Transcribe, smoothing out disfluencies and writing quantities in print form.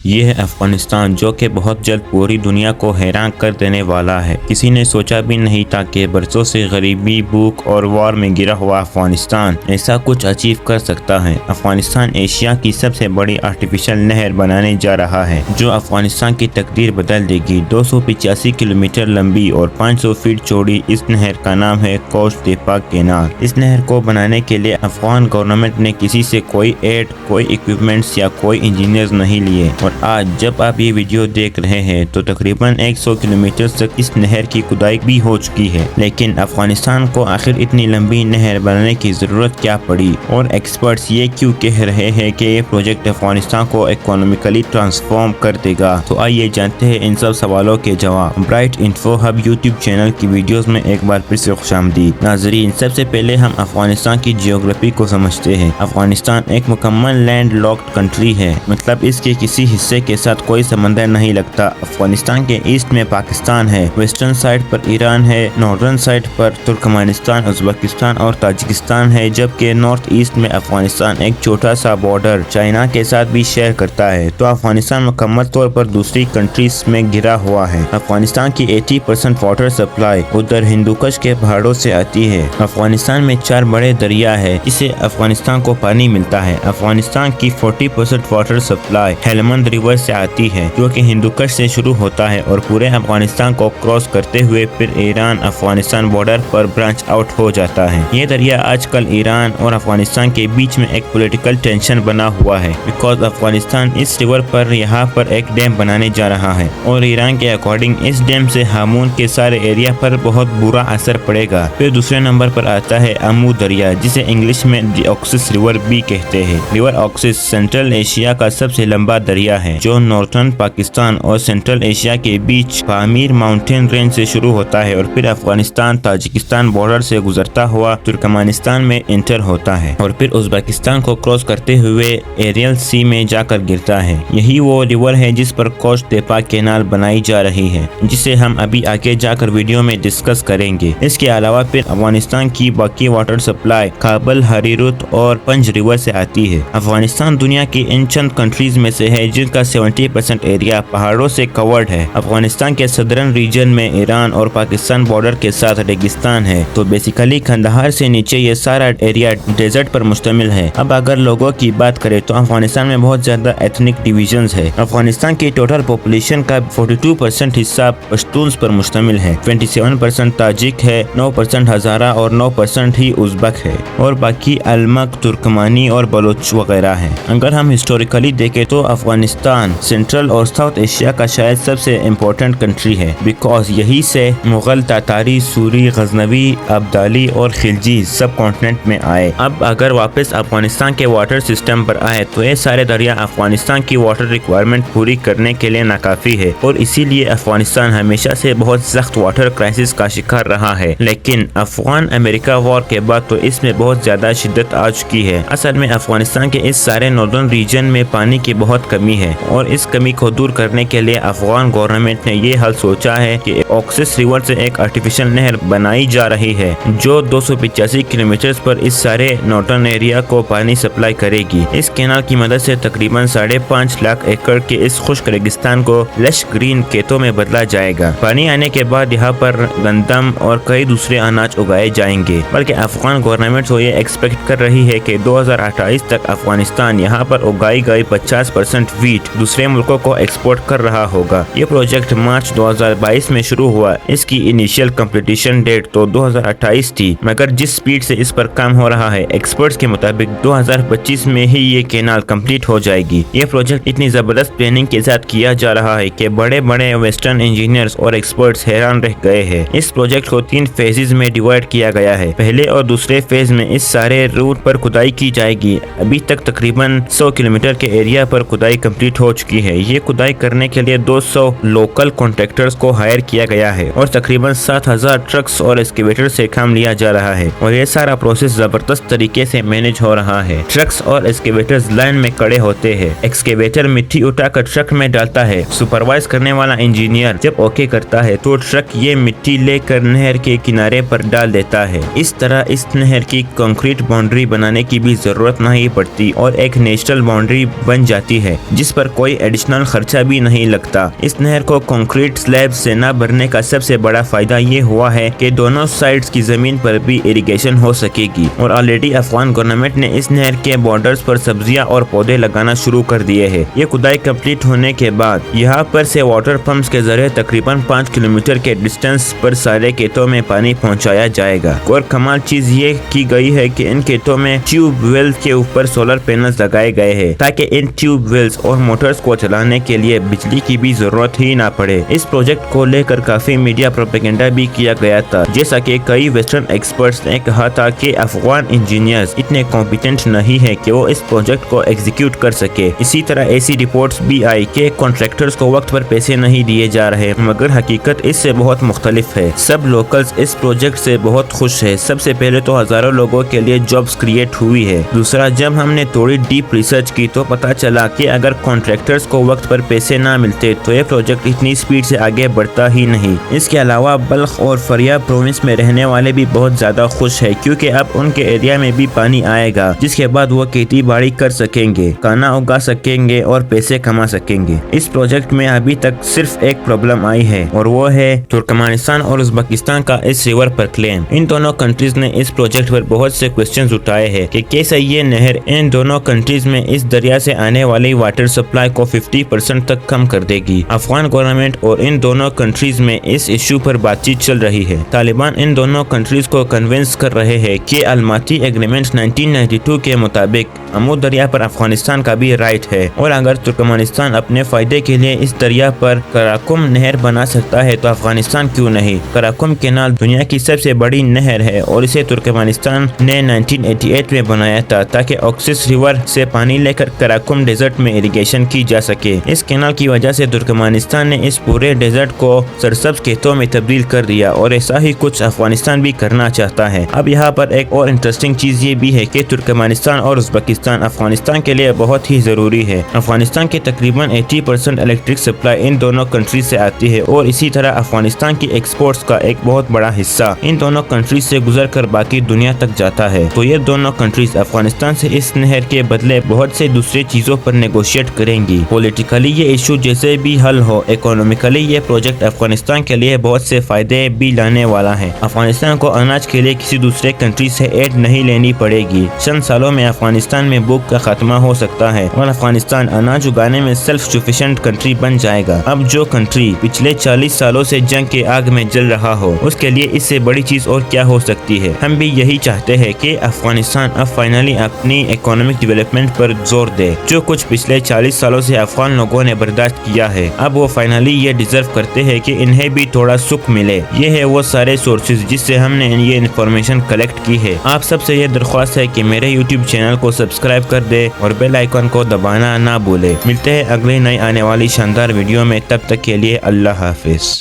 یہ ہے افغانستان، جو کہ بہت جلد پوری دنیا کو حیران کر دینے والا ہے۔ کسی نے سوچا بھی نہیں تھا کہ برسوں سے غریبی، بھوک اور وار میں گرا ہوا افغانستان ایسا کچھ اچیو کر سکتا ہے۔ افغانستان ایشیا کی سب سے بڑی آرٹیفیشل نہر بنانے جا رہا ہے، جو افغانستان کی تقدیر بدل دے گی۔ 285 کلومیٹر لمبی اور 500 فٹ چوڑی اس نہر کا نام ہے کوچ تیپا کینال۔ اس نہر کو بنانے کے لیے افغان گورنمنٹ نے کسی سے کوئی ایڈ، کوئی اکوپمنٹس یا کوئی انجینئرز نہیں لیے، اور آج جب آپ یہ ویڈیو دیکھ رہے ہیں تو تقریباً 100 کلومیٹر تک اس نہر کی کھدائی بھی ہو چکی ہے۔ لیکن افغانستان کو آخر اتنی لمبی نہر بنانے کی ضرورت کیا پڑی، اور ایکسپرٹس یہ کیوں کہہ رہے ہیں کہ یہ پروجیکٹ افغانستان کو اکنامکلی ٹرانسفارم کر دے گا؟ تو آئیے جانتے ہیں ان سب سوالوں کے جواب۔ Bright info hub YouTube channel کی ویڈیوز میں ایک بار پھر سے خوش آمدید۔ ناظرین، سب سے پہلے ہم افغانستان کی جیوگرافی کو سمجھتے ہیں۔ افغانستان ایک مکمل لینڈ لاکڈ کنٹری ہے، مطلب اس کے کسی حصے کے ساتھ کوئی سمندر نہیں لگتا۔ افغانستان کے ایسٹ میں پاکستان ہے، ویسٹرن سائڈ پر ایران ہے، ناردرن سائڈ پر ترکمانستان، ازبکستان اور تاجکستان ہے، جبکہ نارتھ ایسٹ میں افغانستان ایک چھوٹا سا بارڈر چائنا کے ساتھ بھی شیئر کرتا ہے۔ تو افغانستان مکمل طور پر دوسری کنٹریز میں گھرا ہوا ہے۔ افغانستان کی 80% واٹر سپلائی ادھر ہندوکش کے پہاڑوں سے آتی ہے۔ افغانستان میں 4 بڑے دریا ہے جس سے افغانستان کو پانی ملتا ہے۔ افغانستان کی 40% واٹر سپلائی ہیلمند ریور سے آتی ہے، جو کہ ہندوکش سے شروع ہوتا ہے اور پورے افغانستان کو کراس کرتے ہوئے پھر ایران افغانستان بارڈر پر برانچ آؤٹ ہو جاتا ہے۔ یہ دریا آج کل ایران اور افغانستان کے بیچ میں ایک پولیٹیکل ٹینشن بنا ہوا ہے، بیکاز افغانستان اس ریور پر یہاں پر ایک ڈیم بنانے جا رہا ہے، اور ایران کے اکارڈنگ اس ڈیم سے ہامون کے سارے ایریا پر بہت برا اثر پڑے گا۔ پھر دوسرے نمبر پر آتا ہے امو دریا، جسے انگلش میں دی آکسس ریور بھی کہتے ہیں۔ ریور آکسس سینٹرل ایشیا کا سب سے لمبا دریا ہے، جو نارتھرن پاکستان اور سینٹرل ایشیا کے بیچ پامیر ماؤنٹین رینج سے شروع ہوتا ہے اور پھر افغانستان تاجکستان بارڈر سے گزرتا ہوا ترکمانستان میں انٹر ہوتا ہے، اور پھر ازبکستان کو کراس کرتے ہوئے ایریل سی میں جا کر گرتا ہے۔ یہی وہ ریور ہے جس پر کوچ تیپا کینال بنائی جا رہی ہے، جسے ہم ابھی آگے جا کر ویڈیو میں ڈسکس کریں گے۔ اس کے علاوہ پھر افغانستان کی باقی واٹر سپلائی کابل، ہریرود اور پنج ریور سے آتی ہے۔ افغانستان دنیا کی ان چند کنٹریز میں سے ہے جن کا 70% ایریا پہاڑوں سے کورڈ ہے۔ افغانستان کے صدرن ریجن میں ایران اور پاکستان بارڈر کے ساتھ ریگستان ہے، تو بیسیکلی کندہار سے نیچے یہ سارا ایریا ڈیزرٹ پر مشتمل ہے۔ اب اگر لوگوں کی بات کریں تو افغانستان میں بہت زیادہ ایتھنک ڈویژنز ہے۔ افغانستان کی ٹوٹل پاپولیشن کا 42% حصہ پشتونز پر مشتمل ہے، 27% تاجک ہے، 9% ہزارہ اور 9% ہی ازبک ہے، اور باقی المک، ترکمانی اور بلوچ وغیرہ ہیں۔ اگر ہم ہسٹوریکلی دیکھیں تو افغانستان سینٹرل اور ساؤتھ ایشیا کا شاید سب سے امپورٹنٹ کنٹری ہے، بیکاز یہی سے مغل، تاتاری، سوری، غزنوی، ابدالی اور خلجی سب کانٹیننٹ میں آئے۔ اب اگر واپس افغانستان کے واٹر سسٹم پر آئے تو یہ سارے دریا افغانستان کی واٹر ریکوائرمنٹ پوری کرنے کے لیے ناکافی ہے، اور اسی لیے افغانستان ہمیشہ سے بہت سخت واٹر کرائسس کا شکار رہا ہے۔ لیکن افغان امریکہ وار کے بعد تو اس میں بہت زیادہ شدت آ چکی ہے۔ اصل میں افغانستان کے اس سارے ناردرن ریجن میں پانی کی بہت کمی ہے، اور اس کمی کو دور کرنے کے لیے افغان گورنمنٹ نے یہ حل سوچا ہے کہ آکسس ریور سے ایک آرٹیفیشل نہر بنائی جا رہی ہے، جو 285 کلومیٹر پر اس سارے نارترن ایریا کو پانی سپلائی کرے گی۔ اس کینال کی مدد سے تقریباً 5.5 لاکھ ایکڑ کے اس خشک ریگستان کو لش گرین کھیتوں میں بدلا جائے گا۔ پانی آنے کے بعد یہاں پر گندم اور کئی دوسرے اناج اگائے جائیں گے، بلکہ افغان گورنمنٹ تو یہ ایکسپیکٹ کر رہی ہے کہ 2028 تک افغانستان یہاں پر اگائی گئی 50% ویٹ دوسرے ملکوں کو ایکسپورٹ کر رہا ہوگا۔ یہ پروجیکٹ مارچ 2022 میں شروع ہوا۔ اس کی انیشیل کمپلیٹیشن ڈیٹ تو 2028 تھی، مگر جس سپیڈ سے اس پر کام ہو رہا ہے، ایکسپرٹس کے مطابق 2025 میں ہی یہ کینال کمپلیٹ ہو جائے گی۔ یہ پروجیکٹ اتنی زبردست پلاننگ کے ساتھ کیا جا رہا ہے کہ بڑے بڑے ویسٹرن انجینئرز اور ایکسپرٹس حیران رہ گئے ہیں۔ اس پروجیکٹ کو 3 فیزز میں ڈیوائڈ کیا گیا ہے۔ پہلے اور دوسرے فیز میں اس سارے روٹ پر کھدائی کی جائے گی۔ ابھی تک تقریباً 100 کلومیٹر کے ایریا پر کھدائی کمپلیٹ ہو چکی ہے۔ یہ کھدائی کرنے کے لیے 200 لوکل کانٹریکٹرز کو ہائر کیا گیا ہے، اور تقریباً 7000 ٹرکس اور ایکسکیویٹر سے کام لیا جا رہا ہے، اور یہ سارا پروسیس زبردست طریقے سے مینج ہو رہا ہے۔ ٹرکس اور ایکسکیویٹرز لائن میں کھڑے ہوتے ہیں، ایکسکیویٹر مٹی اٹھا کر ٹرک میں ڈالتا ہے، سپروائز کرنے والا انجینئر جب اوکے کرتا ہے تو ٹرک یہ مٹی لے کر نہر کے کنارے پر ڈال دیتا ہے۔ اس طرح اس نہر کی کنکریٹ باؤنڈری بنانے کی بھی ضرورت نہیں پڑتی، اور ایک نیچرل باؤنڈری بن جاتی ہے، جس جس پر کوئی ایڈیشنل خرچہ بھی نہیں لگتا۔ اس نہر کو کنکریٹ سلیب سے نہ بھرنے کا سب سے بڑا فائدہ یہ ہوا ہے کہ دونوں سائڈز کی زمین پر بھی اریگیشن ہو سکے گی، اور آلریڈی افغان گورنمنٹ نے اس نہر کے بارڈرز پر سبزیاں اور پودے لگانا شروع کر دیے ہیں۔ یہ کھدائی کمپلیٹ ہونے کے بعد یہاں پر سے واٹر پمپس کے ذریعے تقریباً 5 کلومیٹر کے ڈسٹینس پر سارے کھیتوں میں پانی پہنچایا جائے گا۔ اور کمال چیز یہ کی گئی ہے کہ ان کھیتوں میں ٹیوب ویل کے اوپر سولر پینلز لگائے گئے ہیں تاکہ ان ٹیوب ویلز اور موٹرز کو چلانے کے لیے بجلی کی بھی ضرورت ہی نہ پڑے۔ اس پروجیکٹ کو لے کر کافی میڈیا پروپیگنڈا بھی کیا گیا تھا، جیسا کہ کئی ویسٹرن ایکسپرٹس نے کہا تھا کہ افغان انجینئرز اتنے کمپیٹنٹ نہیں ہے کہ وہ اس پروجیکٹ کو ایگزیکیوٹ کر سکے۔ اسی طرح ایسی رپورٹس بھی آئی کہ کانٹریکٹرز کو وقت پر پیسے نہیں دیے جا رہے، مگر حقیقت اس سے بہت مختلف ہے۔ سب لوکلز اس پروجیکٹ سے بہت خوش ہے۔ سب سے پہلے تو ہزاروں لوگوں کے لیے جابز کریٹ ہوئی ہے۔ دوسرا، جب ہم نے تھوڑی ڈیپ ریسرچ کی تو پتا چلا کہ اگر کانٹریکٹرز کو وقت پر پیسے نہ ملتے تو یہ پروجیکٹ اتنی سپیڈ سے آگے بڑھتا ہی نہیں۔ اس کے علاوہ بلخ اور فاریاب پروونس میں رہنے والے بھی بہت زیادہ خوش ہے، کیونکہ اب ان کے ایریا میں بھی پانی آئے گا، جس کے بعد وہ کھیتی باڑی کر سکیں گے، کھانا اگا سکیں گے اور پیسے کما سکیں گے۔ اس پروجیکٹ میں ابھی تک صرف ایک پرابلم آئی ہے، اور وہ ہے ترکمانستان اور ازبکستان کا اس ریور پر کلیم۔ ان دونوں کنٹریز نے اس پروجیکٹ پر بہت سے کوسچنز اٹھائے ہیں کہ کیسے یہ نہر ان دونوں کنٹریز میں اس دریا سے آنے والی واٹر سپلائی کو 50% تک کم کر دے گی۔ افغان گورنمنٹ اور ان دونوں کنٹریز میں اس ایشو پر بات چیت چل رہی ہے۔ طالبان ان دونوں کنٹریز کو کنونس کر رہے ہیں کہ الماتی ایگریمنٹ 1992 کے مطابق امو دریا پر افغانستان کا بھی رائٹ ہے، اور اگر ترکمانستان اپنے فائدے کے لیے اس دریا پر کراکم نہر بنا سکتا ہے تو افغانستان کیوں نہیں؟ کراکم کینال دنیا کی سب سے بڑی نہر ہے، اور اسے ترکمانستان نے 1988 میں بنایا تھا تاکہ اوکسس ریور سے پانی لے کر کراکم ڈیزرٹ میں اریگیشن کی جا سکے۔ اس کینال کی وجہ سے ترکمانستان نے اس پورے ڈیزرٹ کو سرسبز کھیتوں میں تبدیل کر دیا، اور ایسا ہی کچھ افغانستان بھی کرنا چاہتا ہے۔ اب یہاں پر ایک اور انٹرسٹنگ چیز یہ بھی ہے کہ ترکمانستان اور ازبکستان افغانستان کے لیے بہت ہی ضروری ہے۔ افغانستان کے تقریباً 80% الیکٹرک سپلائی ان دونوں کنٹریز سے آتی ہے، اور اسی طرح افغانستان کی ایکسپورٹس کا ایک بہت بڑا حصہ ان دونوں کنٹریز سے گزر کر باقی دنیا تک جاتا ہے۔ تو یہ دونوں کنٹریز افغانستان سے اس نہر کے بدلے بہت سے دوسرے چیزوں پر نیگوشیٹ کریں گی۔ پولیٹیکلی یہ ایشو جیسے بھی حل ہو، اکانومیکلی یہ پروجیکٹ افغانستان کے لیے بہت سے فائدے بھی لانے والا ہے۔ افغانستان کو اناج کے لیے کسی دوسرے کنٹری سے ایڈ نہیں لینی پڑے گی۔ چند سالوں میں افغانستان میں بھوک کا خاتمہ ہو سکتا ہے، اور افغانستان اناج اگانے میں سیلف سفیشینٹ کنٹری بن جائے گا۔ اب جو کنٹری پچھلے 40 سالوں سے جنگ کے آگ میں جل رہا ہو، اس کے لیے اس سے بڑی چیز اور کیا ہو سکتی ہے؟ ہم بھی یہی چاہتے ہیں کہ افغانستان اب فائنلی اپنی اکنامک ڈیولپمنٹ پر زور دے۔ جو کچھ پچھلے 40 سالوں سے افغان لوگوں نے برداشت کیا ہے، اب وہ فائنلی یہ ڈیزرو کرتے ہیں کہ انہیں بھی تھوڑا سکھ ملے۔ یہ ہے وہ سارے سورسز جس سے ہم نے یہ انفارمیشن کلیکٹ کی ہے۔ آپ سب سے یہ درخواست ہے کہ میرے یوٹیوب چینل کو سبسکرائب کر دے اور بیل آئیکن کو دبانا نہ بھولے۔ ملتے ہیں اگلی نئی آنے والی شاندار ویڈیو میں، تب تک کے لیے اللہ حافظ۔